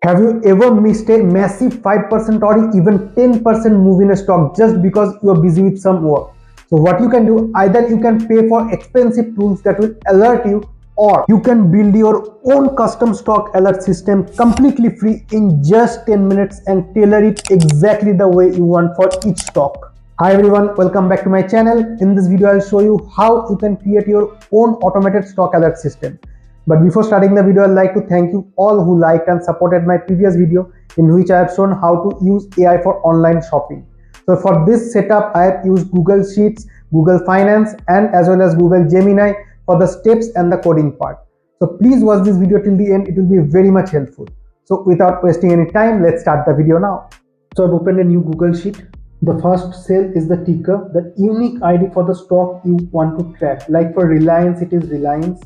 Have you ever missed a massive 5% or even 10% move in a stock just because you are busy with some work? So what you can do, either you can pay for expensive tools that will alert you, or you can build your own custom stock alert system completely free in just 10 minutes and tailor it exactly the way you want for each stock. Hi everyone, welcome back to my channel. In this video, I'll show you how you can create your own automated stock alert system. But before starting the video, I'd like to thank you all who liked and supported my previous video in which I have shown how to use AI for online shopping. So for this setup, I have used Google Sheets, Google Finance, and as well as Google Gemini for the steps and the coding part. So please watch this video till the end, it will be very much helpful. So without wasting any time, let's start the video now. So I've opened a new Google Sheet. The first cell is the ticker, the unique ID for the stock you want to track. Like for Reliance, it is Reliance,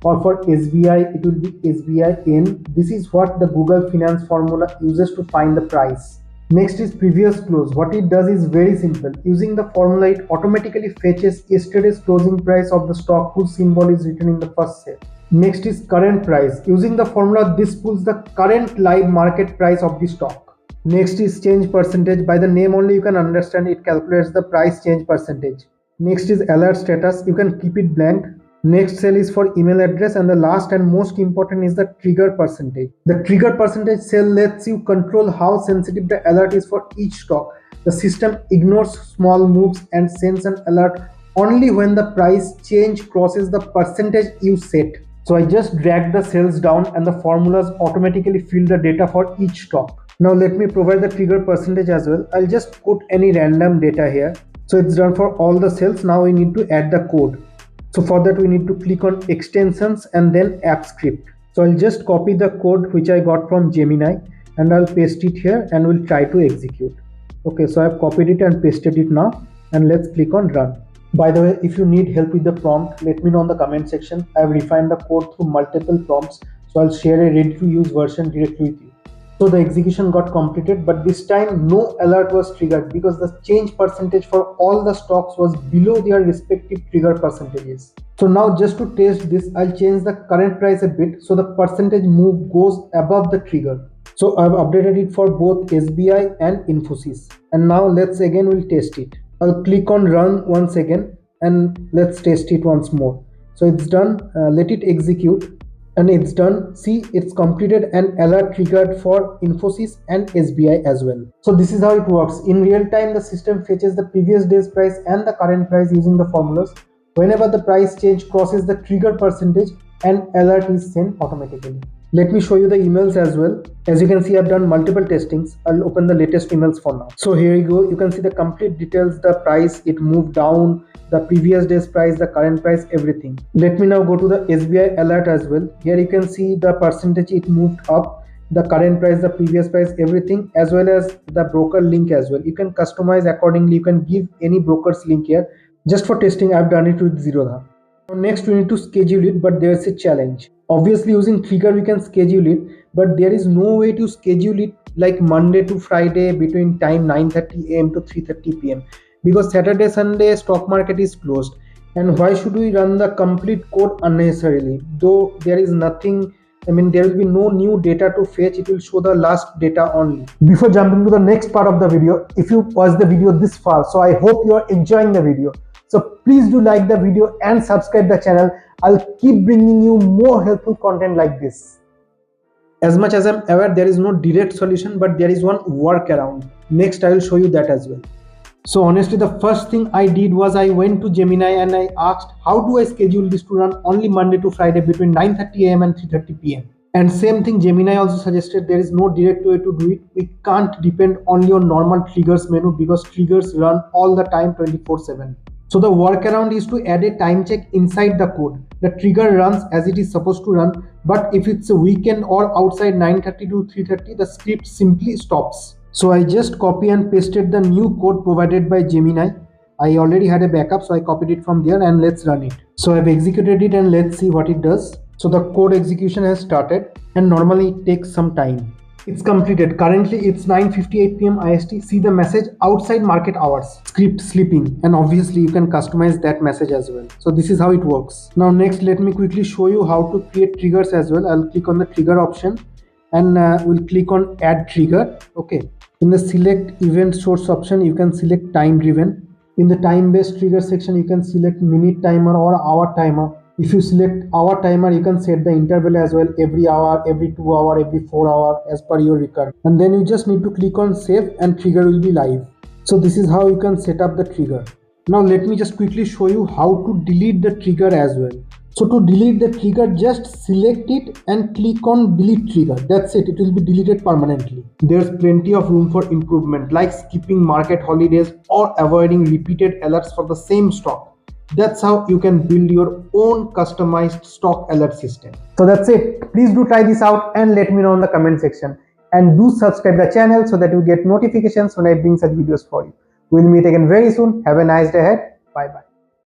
or for SBI, it will be SBIN. This is what the Google Finance formula uses to find the price. Next is previous close. What it does is very simple. Using the formula, it automatically fetches yesterday's closing price of the stock whose symbol is written in the first cell. Next is current price. Using the formula, this pulls the current live market price of the stock. Next is change percentage. By the name only you can understand it calculates the price change percentage. Next is alert status. You can keep it blank. Next cell is for email address, and the last and most important is the trigger percentage. The trigger percentage cell lets you control how sensitive the alert is for each stock. The system ignores small moves and sends an alert only when the price change crosses the percentage you set. So I just drag the cells down and the formulas automatically fill the data for each stock. Now let me provide the trigger percentage as well. I'll just put any random data here. So it's done for all the cells. Now we need to add the code. So for that we need to click on extensions and then app script. So I'll just copy the code which I got from Gemini and I'll paste it here and we'll try to execute. Okay, so I've copied it and pasted it now, and let's click on run. By the way, if you need help with the prompt, let me know in the comment section. I've refined the code through multiple prompts, so I'll share a ready to use version directly with you. So the execution got completed, but this time no alert was triggered because the change percentage for all the stocks was below their respective trigger percentages. So now just to test this, I'll change the current price a bit so the percentage move goes above the trigger. So I've updated it for both SBI and Infosys. And now let's we'll test it. I'll click on run once again and let's test it once more. So it's done. Let it execute. And it's done. See, it's completed and alert triggered for Infosys and SBI as well. So this is how it works. In real time, the system fetches the previous day's price and the current price using the formulas. Whenever the price change crosses the trigger percentage, an alert is sent automatically. Let me show you the emails as well. As you can see, I've done multiple testings. I'll open the latest emails for now. So here you go. You can see the complete details, the price, it moved down, the previous day's price, the current price, everything. Let me now go to the SBI alert as well. Here you can see the percentage it moved up, the current price, the previous price, everything, as well as the broker link as well. You can customize accordingly. You can give any broker's link here. Just for testing, I've done it with Zerodha. Next, we need to schedule it, but there's a challenge. Obviously, using Trigger, we can schedule it, but there is no way to schedule it like Monday to Friday between time 9:30 a.m. to 3:30 p.m. because Saturday, Sunday, stock market is closed. And why should we run the complete code unnecessarily? Though there is nothing, there will be no new data to fetch, it will show the last data only. Before jumping to the next part of the video, if you watched the video this far, so I hope you are enjoying the video. So please do like the video and subscribe the channel. I'll keep bringing you more helpful content like this. As much as I'm aware, there is no direct solution, but there is one workaround. Next, I will show you that as well. So honestly, the first thing I did was I went to Gemini and I asked, how do I schedule this to run only Monday to Friday between 9:30 a.m. and 3:30 p.m. And same thing, Gemini also suggested there is no direct way to do it. We can't depend only on normal triggers menu because triggers run all the time 24/7. So the workaround is to add a time check inside the code. The trigger runs as it is supposed to run, but if it's a weekend or outside 9:30 to 3:30, the script simply stops. So I just copy and pasted the new code provided by Gemini. I already had a backup, so I copied it from there and let's run it. So I've executed it and let's see what it does. So the code execution has started and normally it takes some time. It's completed. Currently it's 9:58 p.m. IST. See the message outside market hours, script sleeping, and obviously you can customize that message as well. So this is how it works. Now next, let me quickly show you how to create triggers as well. I'll click on the trigger option and we'll click on add trigger. Okay, in the select event source option you can select time driven. In the time based trigger section you can select minute timer or hour timer. If you select hour timer, you can set the interval as well, every hour, every 2 hour, every 4 hour, as per your requirement. And then you just need to click on save and trigger will be live. So this is how you can set up the trigger. Now let me just quickly show you how to delete the trigger as well. So to delete the trigger, just select it and click on delete trigger. That's it. It will be deleted permanently. There's plenty of room for improvement, like skipping market holidays or avoiding repeated alerts for the same stock. That's how you can build your own customized stock alert system. So that's it. Please do try this out and let me know in the comment section. And do subscribe the channel so that you get notifications when I bring such videos for you. We'll meet again very soon. Have a nice day ahead. Bye bye.